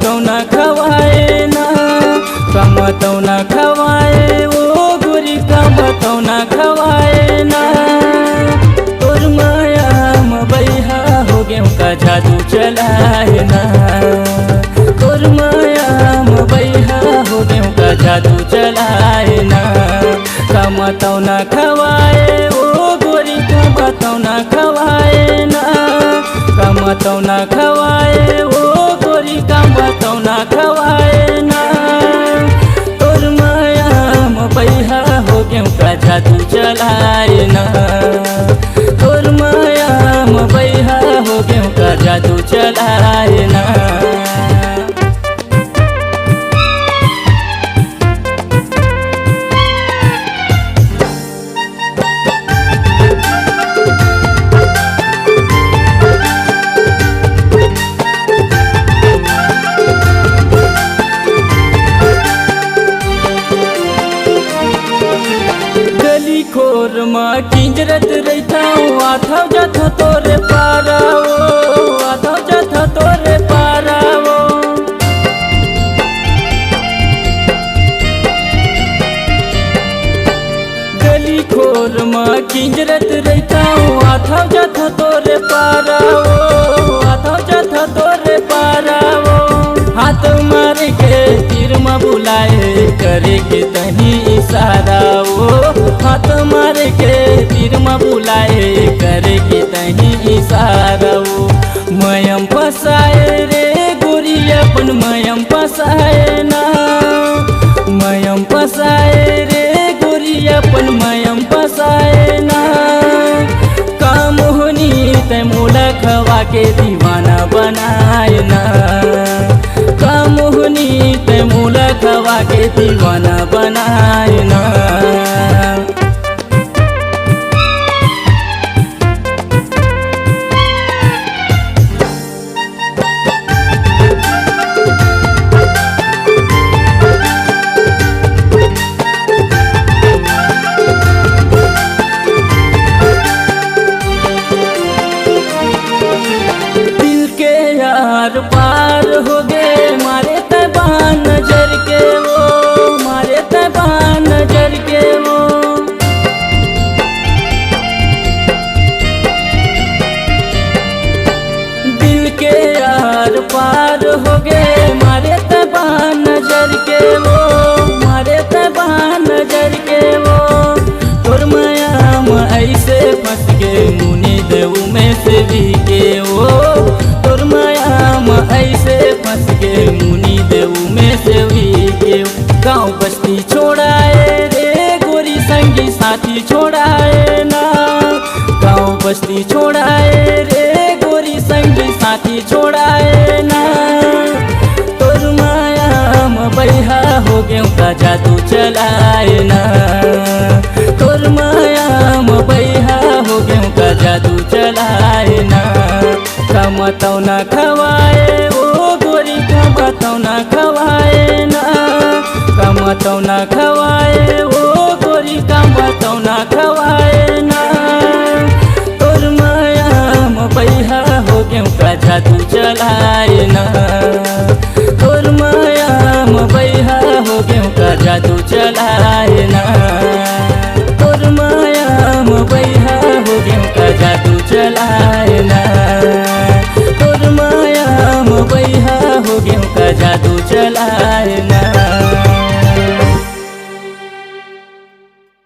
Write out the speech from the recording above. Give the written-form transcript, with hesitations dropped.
तौना खवाए ना, काम तौना खवाए ओ गोरी काम तौना खवाए ना। तोर माया में बैहा हो गेहूं का जादू चलाए ना, तोर माया में बैहा हो गेहूं का जादू चलाए ना। काम तौना खवाए ओ गोरी काम तौना खवाए ना, काम तौना खवाए ओ गोरी काम तौना खवाए ना। तोर माया में बैहा हो गेहूं का जादू चलाए ना, तोर माया में बैहा हो गेहूं का जादू चलाए ना। खोर में किंजरत रहता आथव जथा तोरे पारावो, आथव जथा तोरे पारावो। गली खोर में किंजरत रहता आथव जथा तोरे पारावो, आथव जथा तोरे पारावो। हाथ मार के तीर में बुलाए करे के तही इशारा वो, हाथ मार के तीर में बुलाए करे के तही इशारा वो। मयम फसाए रे गोरी अपन मयम फसाए ना, मयम फसाए रे गोरी अपन मयम फसाए ना। काम होनी तै मोला खवा के दीवाना बनाए ना, काम होनी तै मोला खवा के दीवाना बनाए ना। दिल के यार पार हो गए मारे तबान नजर के वो, मारे तबान नजर के वो। दिल के यार पार हो गए मारे तबान नजर के वो, मारे तबान नजर के वो। तोर माया में ऐसे फंस गए मुनि देव में से भी के वो, तोर माया में ऐसे फंस गए मुनि देव में से भी के। गाँव बस्ती छोड़ाए रे गोरी संगी साथी छोड़ाए ना, गाँव बस्ती छोड़ाए रे गोरी संगी साथी छोड़ाए ना। तोर माया में बैहा हो गेहूं का जादू चलाए ना, तोर माया में बैहा हो गेहूं का जादू चलाए ना। काम तौना खवाए ओ गोरी काम तौना खवाए ना, काम तौना खवाए ओ गोरी काम तौना खवाए ना। तोर माया में बैहा हो गेहूं का जादू चलाए ना, तोर माया में बैहा हो गेहूं का जादू चलाए।